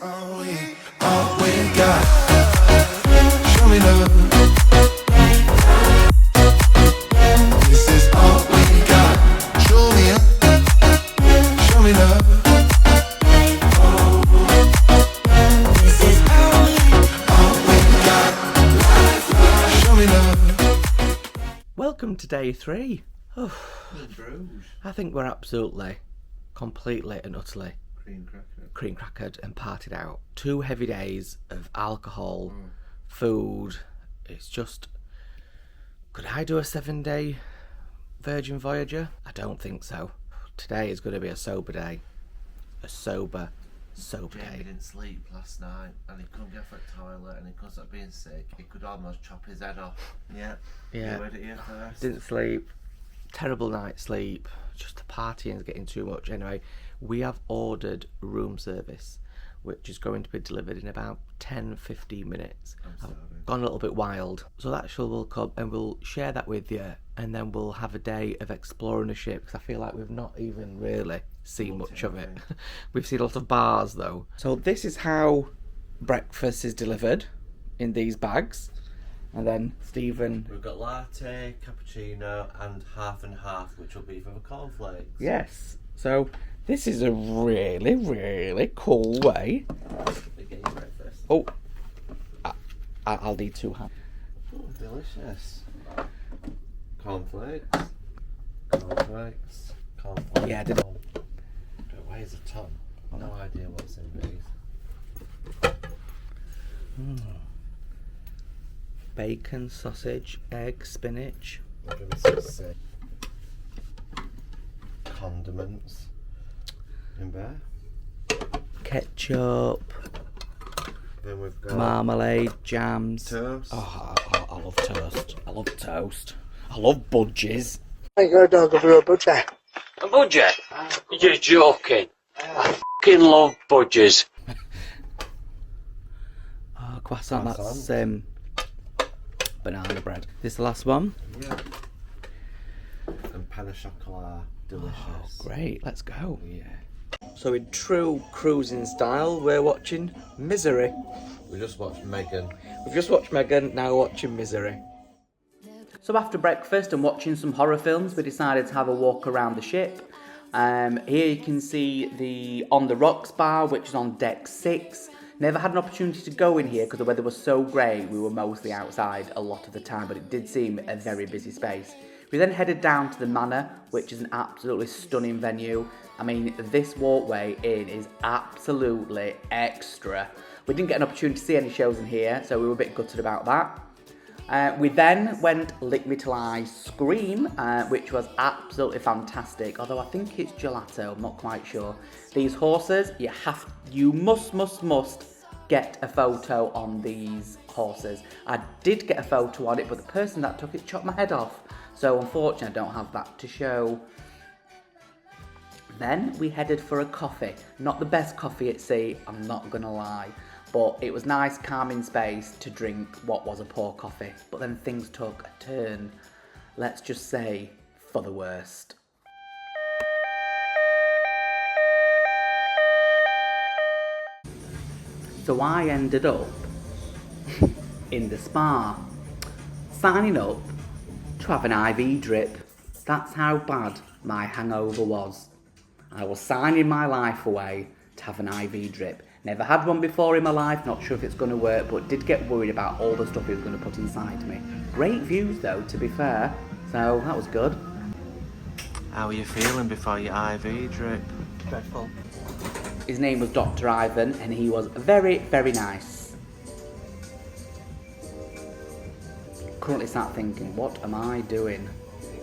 All we got. Show me love. This is all we got. Show me up. Show me love. This is all we got. Show me love. Welcome to day 3. Bruges. I think we're absolutely, completely and utterly Cream crackered and partied out. 2 heavy days of alcohol, food. It's just, could I do a 7-day Virgin Voyager? I don't think so. Today is going to be a sober day. A sober Jamie day. didn't sleep last night and he couldn't get for the toilet and he couldn't stop being sick. He could almost chop his head off. Yeah. Yeah. You heard it here first. Didn't sleep. Terrible night's sleep. Just the partying is getting too much. Anyway, we have ordered room service, which is going to be delivered in about 10-15 minutes. I've gone a little bit wild. So that will come and we'll share that with you, and then we'll have a day of exploring the ship, because I feel like we've not even really seen much of it. We've seen a lot of bars though. So this is how breakfast is delivered in these bags. And then Stephen... We've got latte, cappuccino and half, which will be for the cornflakes. Yes. So this is a really, really cool way. They get you breakfast. Oh, I'll need 2 hands. Oh, delicious. Cornflakes. Yeah, I did. It weighs a ton. No idea what's in these. Bacon, sausage, egg, spinach. What do we say? Condiments. In there. Ketchup, Then we've got marmalade, jams. toast. Oh, I love toast. I love toast. I love budgies. I got a dog of your budget. A budget? You're joking. I fucking love budgies. Oh, croissant, that's Croissant. banana bread. This is the last one. Yeah. And pain au chocolat. Delicious. Oh, great, let's go. Yeah. So in true cruising style, we're watching Misery. We just watched Megan. We've just watched Megan, now we're watching Misery. So after breakfast and watching some horror films, we decided to have a walk around the ship. Here you can see the On the Rocks bar, which is on deck 6. Never had an opportunity to go in here because the weather was so grey. We were mostly outside a lot of the time, but it did seem a very busy space. We then headed down to the Manor, which is an absolutely stunning venue. I mean, this walkway in is absolutely extra. We didn't get an opportunity to see any shows in here, so we were a bit gutted about that. We then went Lick Me Till I Scream, which was absolutely fantastic. Although I think it's gelato, I'm not quite sure. These horses, you must get a photo on these horses. I did get a photo on it, but the person that took it chopped my head off. So unfortunately, I don't have that to show. Then we headed for a coffee. Not the best coffee at sea, I'm not gonna lie. But it was nice, calming space to drink what was a poor coffee. But then things took a turn, let's just say, for the worst. So I ended up in the spa, signing up to have an IV drip. That's how bad my hangover was. I was signing my life away to have an IV drip. Never had one before in my life, not sure if it's going to work, but did get worried about all the stuff he was going to put inside me. Great views though, to be fair, so that was good. How are you feeling before your IV drip? Dreadful. His name was Dr. Ivan and he was very, very nice. Currently sat thinking, what am I doing?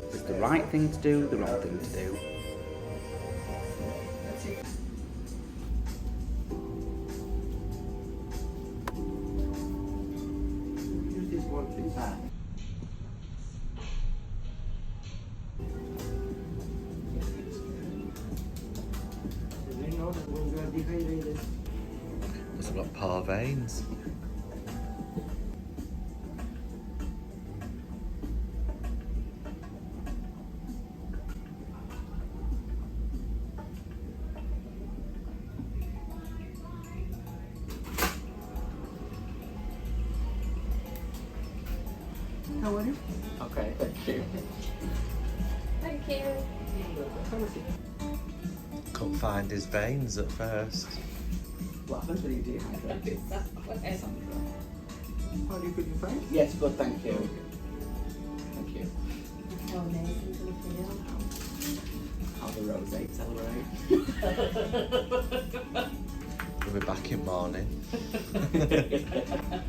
Is it the right thing to do, the wrong thing to do? Must have got poor veins. how are you? Okay, thank you. Thank you. Couldn't find his veins at first. What happens when you dehydrate? How do you feel fine? Yes, good, thank you. Thank you. How amazing do you feel? How the rosé celebrate. We'll be back in morning.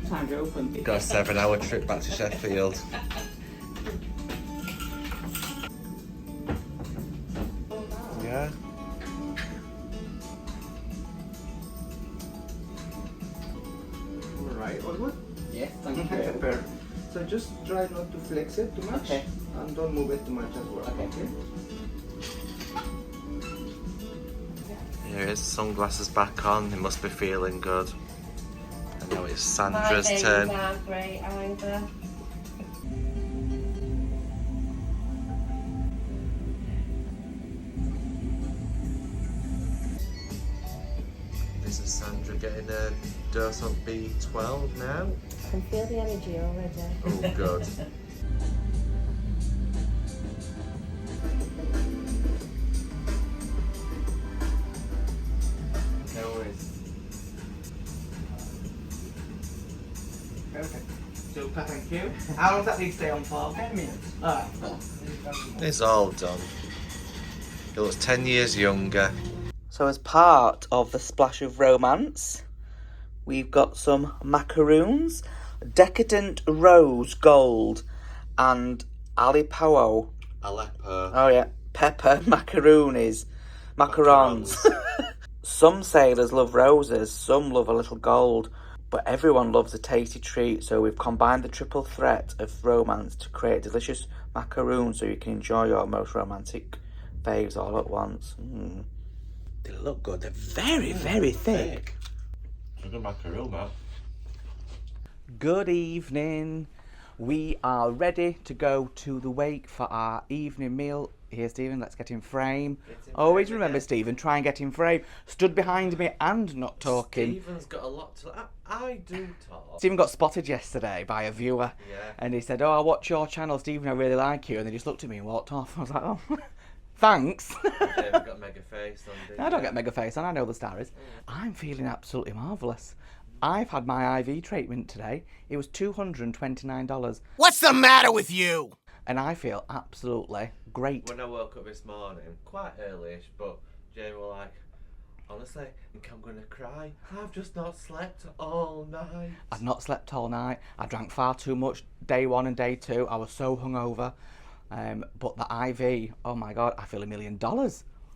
Time to open. Got a 7-hour trip back to Sheffield. Yeah. Alright, all good? Yes, thank Okay, you. perfect. So just try not to flex it too much. Okay. And don't move it too much as well. Okay. Here his sunglasses back on. He must be feeling good. And now it's Sandra's My turn. veins are great either. This is Sandra getting a dose of B12 now. I can feel the energy already. Oh, good. No worries. Perfect. Super, thank you. How long does that need to stay on for? 10 minutes. Alright. It's all done. He looks 10 years younger. So as part of the splash of romance, we've got some macaroons, Decadent Rose Gold, and Alipo. Aleppo. Oh yeah, pepper macaroons. Some sailors love roses, some love a little gold, but everyone loves a tasty treat. So we've combined the triple threat of romance to create delicious macaroons, so you can enjoy your most romantic faves all at once. They look good. They're very, very thick. A good macaroon, man. Good evening. We are ready to go to the wake for our evening meal. Here, Stephen, let's get in frame. Always remember, Stephen, try and get in frame. Stood behind me and not talking. Stephen's got a lot to... I do talk. Stephen got spotted yesterday by a viewer. Yeah. And he said, "Oh, I watch your channel, Stephen, I really like you." And they just looked at me and walked off. I was like, "Oh, thanks." David got mega face on, didn't I don't you? get mega face on, I know the stars. I'm feeling absolutely marvellous. I've had my IV treatment today. It was $229. What's the matter with you? And I feel absolutely great. When I woke up this morning, quite early-ish, but Jamie were like, "Honestly, I think I'm going to cry. I've just not slept all night." I've not slept all night. I drank far too much day 1 and day 2. I was so hungover. But the IV, oh my God, I feel $1 million.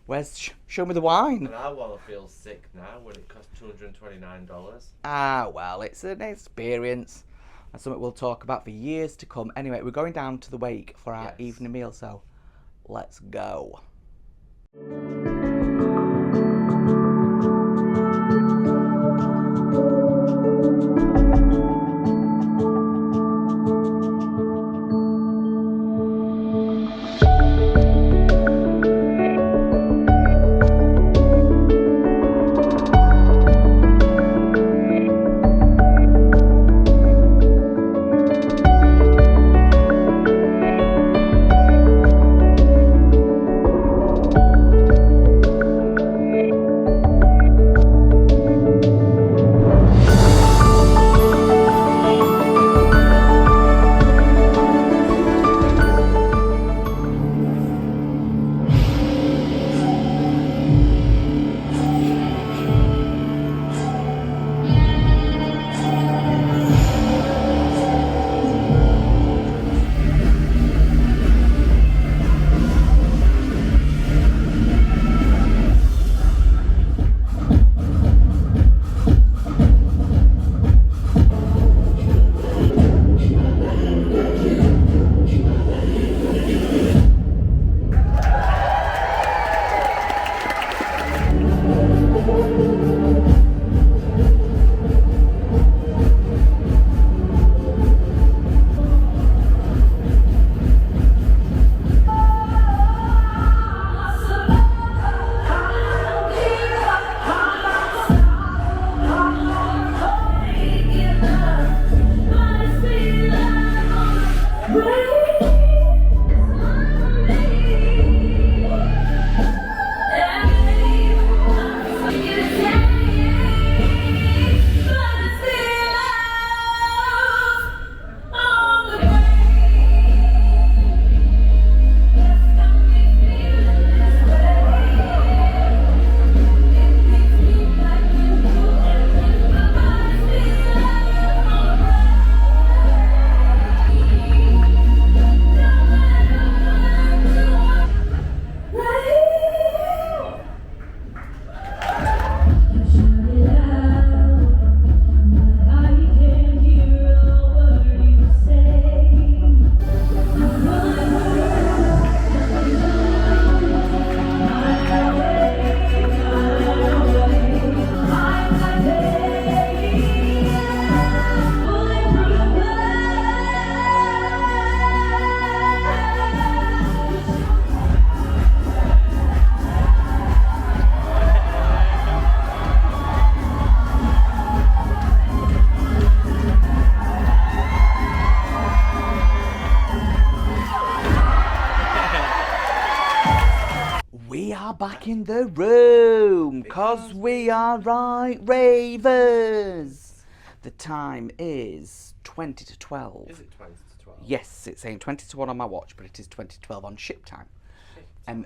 Where's, show me the wine. And I want to feel sick now when it costs $229. Ah, well, it's an experience. And something we'll talk about for years to come. Anyway, we're going down to the wake for our Yes. evening meal, so let's go. are back in the room, 'cause we are right ravers. The time is 20 to 12. Is it 20 to 12? Yes, it's saying 20 to 1 on my watch, but it is 20 to 12 on ship time.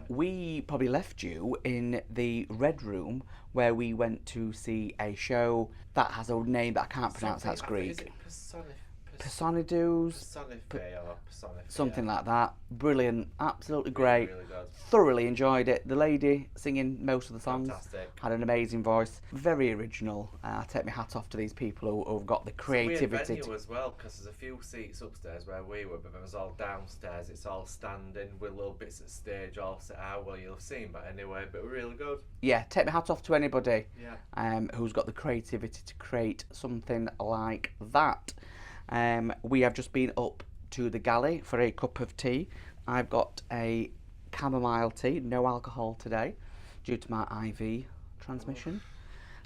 We probably left you in the Red Room, where we went to see a show that has a name that I can't pronounce, that's Greek. Is it Personidus, something like that. Brilliant, absolutely great. Really good. Thoroughly enjoyed it. The lady singing most of the songs Fantastic. had an amazing voice. Very original. I take my hat off to these people who've got the creativity. It's a weird venue as well, because there's a few seats upstairs where we were, but it was all downstairs. It's all standing with little bits of stage all set out. Well, you'll have seen, but anyway, but really good. Yeah, take my hat off to anybody Yeah. who's got the creativity to create something like that. We have just been up to the galley for a cup of tea. I've got a chamomile tea, no alcohol today, due to my IV transmission.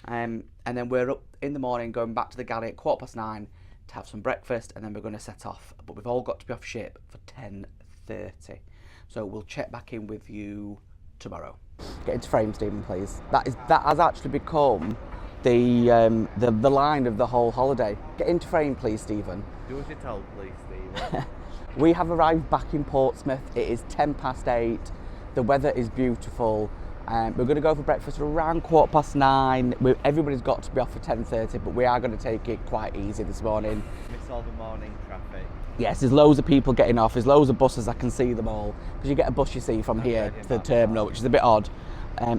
And then we're up in the morning, going back to the galley at 9:15 to have some breakfast, and then we're going to set off. But we've all got to be off ship for 10:30. So we'll check back in with you tomorrow. Get into frame, Stephen, please. That has actually become the line of the whole holiday. Get into frame, please, Stephen. Do as you're told, please, Steve. We have arrived back in Portsmouth. It is 8:10. The weather is beautiful. We're going to go for breakfast around 9:15. Everybody's got to be off for 10:30, but we are going to take it quite easy this morning. Miss all the morning traffic. Yes, there's loads of people getting off. There's loads of buses. I can see them all. Because you get a bus, you see, from here to the terminal, which is a bit odd.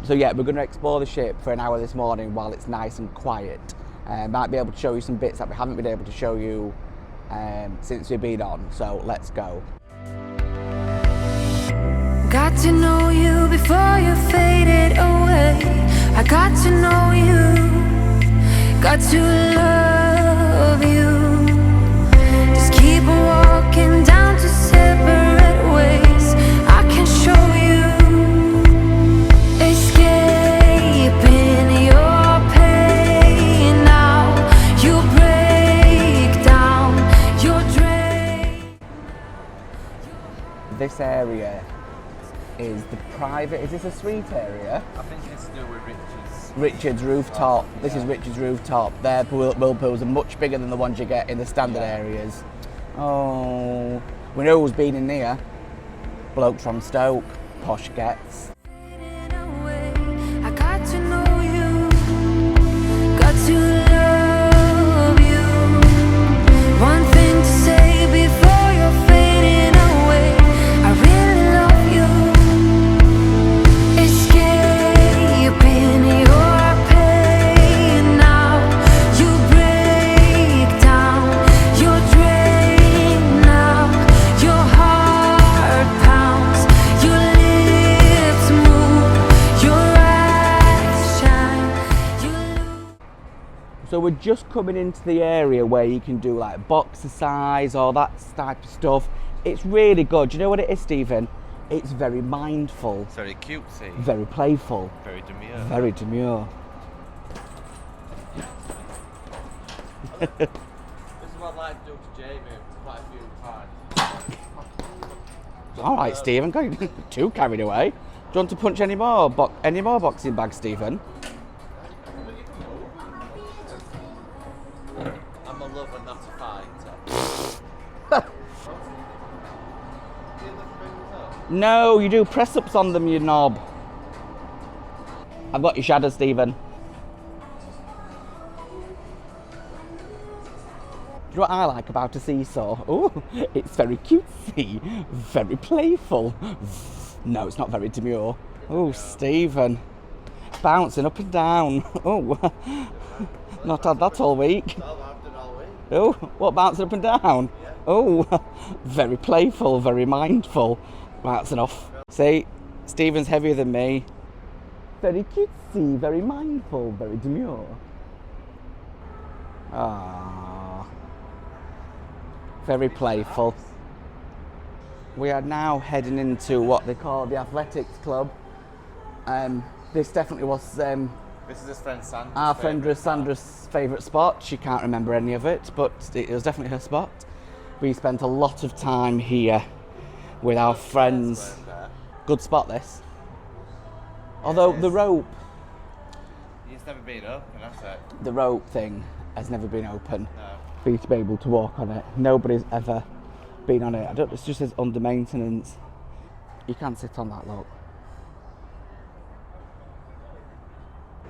So yeah, we're going to explore the ship for an hour this morning while it's nice and quiet. Might be able to show you some bits that we haven't been able to show you since we've been on. So let's go. Got to know you before you faded away. I got to know you, got to love you. Just keep walking down to separate ways. I can show you, escaping your pain now. You break down your drain. This area is the private. Is this a suite area? I think it's to do with Richard's rooftop. This is Richard's rooftop. Their whirlpools are much bigger than the ones you get in the standard areas. Oh, we know who's been in here. Bloke from Stoke, posh gets. I got to know you, got to love you. One thing to say before you're fading away. I really love you. Escaping your pain now. You break down your drain now. Your heart pounds, your lips move, your eyes shine. You lose. So we're just coming into the area where you can do like boxercise or that type of stuff. It's really good. Do you know what it is, Stephen? It's very mindful, It's very cutesy. very playful, Very demure. very demure. This is what I like to do to Jamie quite a few times. All right, Stephen, going too carried away. Do you want to punch any more boxing bags, Stephen? I'm a lover, not a fighter. No, you do press-ups on them, you knob. I've got your shadow, Stephen. Do you know what I like about a seesaw? Oh, it's very cutesy, very playful. No, it's not very demure. Oh, Stephen. Bouncing up and down. Oh, not had that all week. Oh, what, bouncing up and down? Oh, very playful, very mindful. Right, that's enough. See, Stephen's heavier than me. Very cutesy, very mindful, very demure. Ah, very playful. We are now heading into what they call the athletics club. This definitely was This is his friend Sandra's our friend favourite Sandra's favourite spot. She can't remember any of it, but it was definitely her spot. We spent a lot of time here with our friends. Good spot, this. Although It the is. rope, It's never been open, that's it. the rope thing has never been open No. for you to be able to walk on it. Nobody's ever been on it. I don't. It just says under maintenance. You can sit on that, look.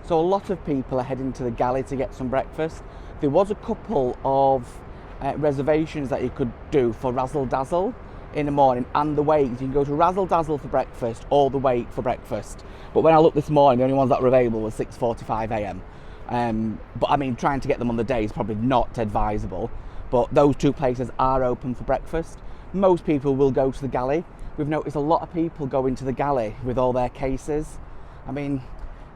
So a lot of people are heading to the galley to get some breakfast. There was a couple of reservations that you could do for Razzle Dazzle in the morning and the wait. You can go to Razzle Dazzle for breakfast or the wait for breakfast. But when I looked this morning, the only ones that were available was 6:45 a.m. But I mean, trying to get them on the day is probably not advisable. But those two places are open for breakfast. Most people will go to the galley. We've noticed a lot of people go into the galley with all their cases. I mean,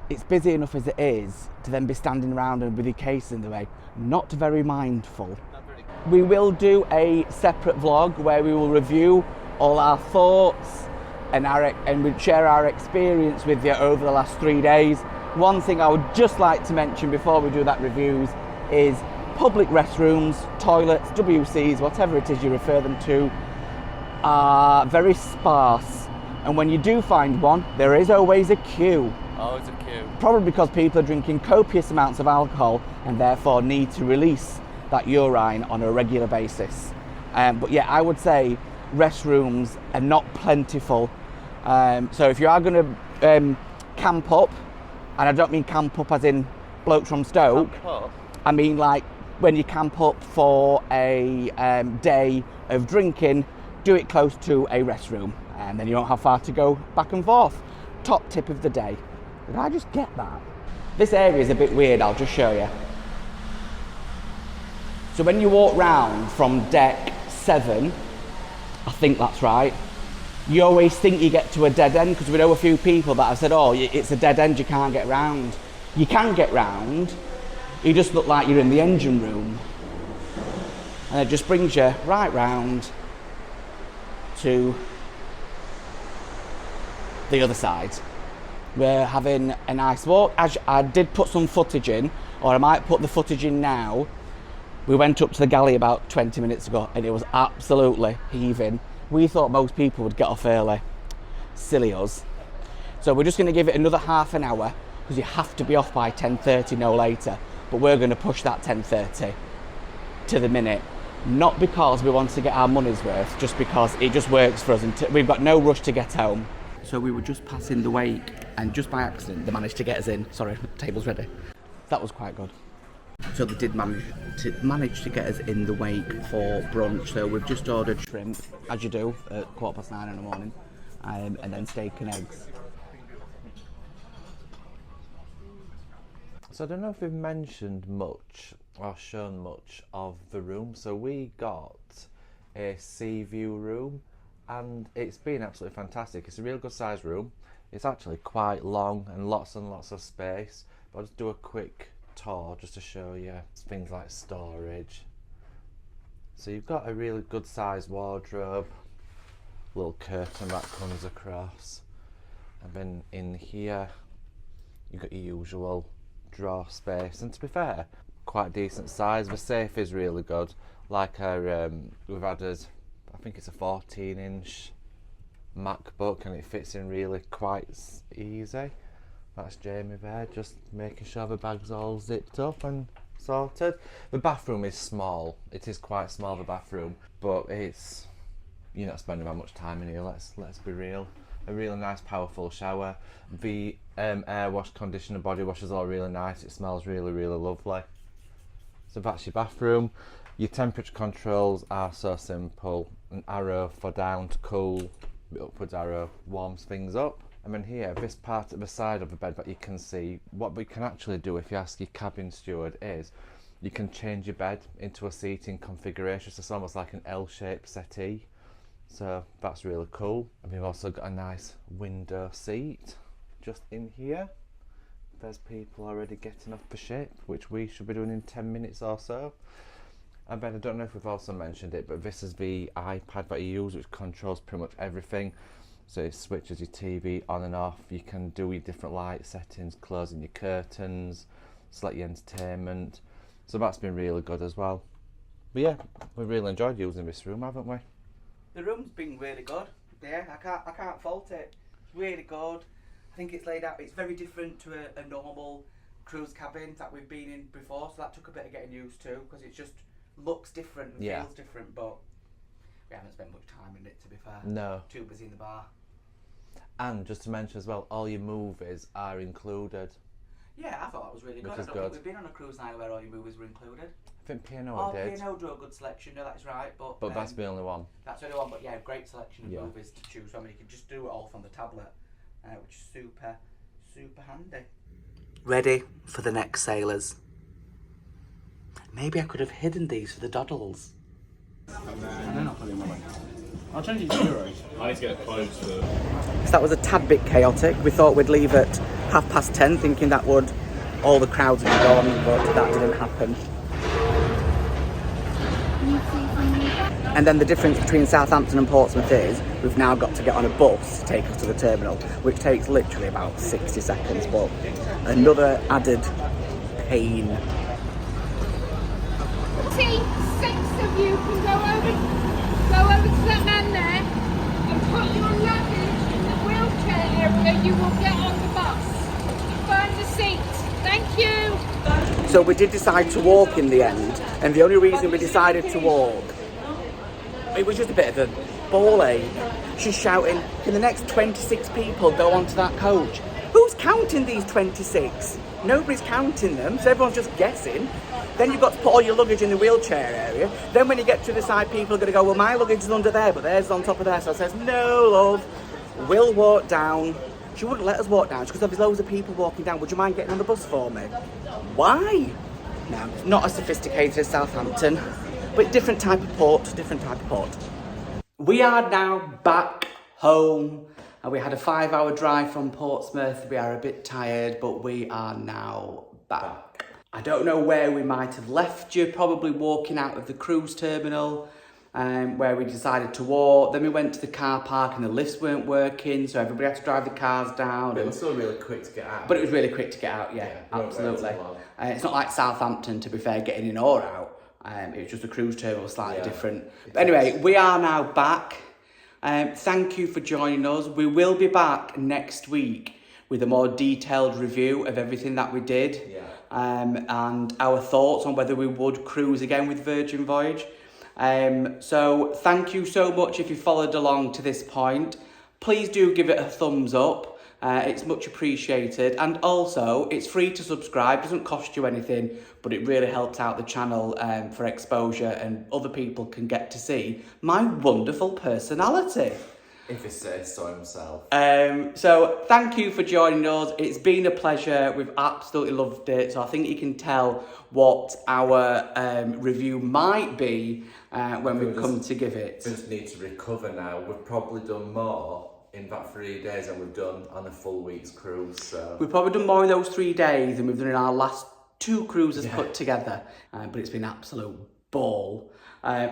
it's busy enough as it is to then be standing around and with your case in the way. Not very mindful. We will do a separate vlog where we will review all our thoughts and we'd share our experience with you over the last 3 days. One thing I would just like to mention before we do that reviews is public restrooms, toilets, WCs, whatever it is you refer them to, are very sparse. And when you do find one, there is always a queue. Oh, it's a queue. Probably because people are drinking copious amounts of alcohol and therefore need to release that urine on a regular basis. But yeah, I would say restrooms are not plentiful. So if you are going to camp up, and I don't mean camp up as in blokes from Stoke, I mean like when you camp up for a day of drinking, do it close to a restroom and then you don't have far to go back and forth. Top tip of the day. Did I just get that? This area is a bit weird, I'll just show you. So when you walk round from deck 7, I think that's right, you always think you get to a dead end, because we know a few people that have said, oh, it's a dead end, you can't get round. You can get round, you just look like you're in the engine room. And it just brings you right round to the other side. We're having a nice walk. I did put some footage in, or I might put the footage in now. We went up to the galley about 20 minutes ago and it was absolutely heaving. We thought most people would get off early. Silly us. So we're just going to give it another half an hour because you have to be off by 10:30, no later. But we're going to push that 10:30 to the minute. Not because we want to get our money's worth, just because it just works for us and we've got no rush to get home. So we were just passing the wake and just by accident they managed to get us in. Sorry, the table's ready. That was quite good. So they did manage to get us in the wake for brunch. So we've just ordered shrimp, as you do, at 9:15 in the morning, and then steak and eggs. So I don't know if we've mentioned much or shown much of the room. So we got a sea view room and it's been absolutely fantastic. It's a real good sized room. It's actually quite long and lots of space. But I'll just do a quick tour just to show you things like storage. So you've got a really good sized wardrobe, little curtain that comes across, and then in here you've got your usual drawer space, and to be fair, quite decent size. The safe is really good. Like our we've added, I think it's a 14-inch MacBook and it fits in really quite easy. That's Jamie there, just making sure the bag's all zipped up and sorted. The bathroom is small. It is quite small, the bathroom, but it's, you're not spending that much time in here, let's be real. A really nice powerful shower. The air wash, conditioner, body wash is all really nice. It smells really lovely. So that's your bathroom. Your temperature controls are so simple. An arrow for down to cool, the upwards arrow warms things up. And then here, this part at the side of the bed that you can see, what we can actually do if you ask your cabin steward is, you can change your bed into a seating configuration, so it's almost like an L-shaped settee. So that's really cool. And we've also got a nice window seat just in here. There's people already getting off the ship, which we should be doing in 10 minutes or so. And then I don't know if we've also mentioned it, but this is the iPad that you use, which controls pretty much everything. So it switches your TV on and off. You can do your different light settings, closing your curtains, select your entertainment. So that's been really good as well. But yeah, we've really enjoyed using this room, haven't we? The room's been really good. Yeah, I can't fault it. It's really good. I think it's laid out. It's very different to a normal cruise cabin that we've been in before, so that took a bit of getting used to because it just looks different and feels different. But we haven't spent much time in it, to be fair. No. Too busy in the bar. And just to mention as well, all your movies are included. Yeah, I thought that was really good. I don't think we've been on a cruise line where all your movies were included. I think P&O did. P&O drew a good selection, no, that's right. But that's the only one. That's the only one, but yeah, great selection of movies to choose from. You can just do it all from the tablet, which is super, super handy. Ready for the next sailors. Maybe I could have hidden these for the doddles. I'll change it to euros. I need to get clothes for... So that was a tad bit chaotic. We thought we'd leave at 10:30, thinking that would all the crowds would be gone, but that didn't happen. And then the difference between Southampton and Portsmouth is we've now got to get on a bus to take us to the terminal, which takes literally about 60 seconds, but another added pain. 6 of you can go over to that man there and put your luggage in the wheelchair area. You will get on the bus. Find a seat. Thank you. So we did decide to walk in the end, and the only reason we decided to walk, it was just a bit of a ball ache. She's shouting, can the next 26 people go onto that coach? Who's counting these 26? Nobody's counting them, so everyone's just guessing. Then you've got to put all your luggage in the wheelchair area. Then when you get to the side, people are going to go, well, my luggage is under there, but theirs is on top of there. So I says, no, love, we'll walk down. She wouldn't let us walk down because there's loads of people walking down. Would you mind getting on the bus for me? Why? No, not as sophisticated as Southampton, but different type of port, We are now back home. And we had a 5-hour drive from Portsmouth. We are a bit tired, but we are now back. I don't know where we might have left you, probably walking out of the cruise terminal, where we decided to walk. Then we went to the car park and the lifts weren't working, so everybody had to drive the cars down. But it was still really quick to get out. But it was really quick to get out, yeah absolutely. It's not like Southampton, to be fair, getting in or out. It was just a cruise terminal, slightly different. But anyway, we are now back. Thank you for joining us. We will be back next week with a more detailed review of everything that we did, and our thoughts on whether we would cruise again with Virgin Voyage. So thank you so much if you followed along to this point. Please do give it a thumbs up. It's much appreciated, and also it's free to subscribe, doesn't cost you anything, but it really helps out the channel for exposure, and other people can get to see my wonderful personality. If he says so himself. So thank you for joining us. It's been a pleasure. We've absolutely loved it. So I think you can tell what our review might be when we come to give it. We just need to recover now. We've probably done more in that 3 days than we've done on a full week's cruise. So we've probably done more in those 3 days than we've done in our last 2 cruises put together. But it's been an absolute ball.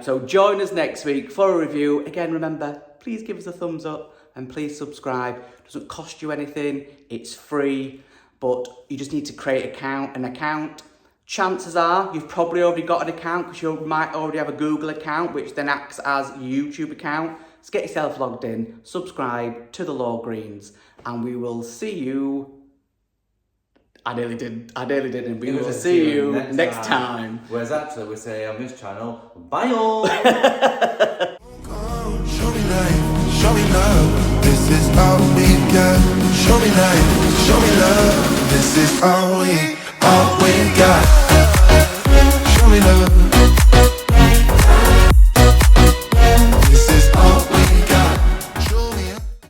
So join us next week for a review. Again, remember, please give us a thumbs up and please subscribe. It doesn't cost you anything. It's free, but you just need to create an account. Chances are you've probably already got an account because you might already have a Google account, which then acts as a YouTube account. So get yourself logged in, subscribe to the Law Greens, and we will see you. I nearly didn't. We will see you next time. Whereas actually we say on this channel, bye all. Show me life, show me love. This is all we got. Show me life, show me love. This is all we got. Show me love.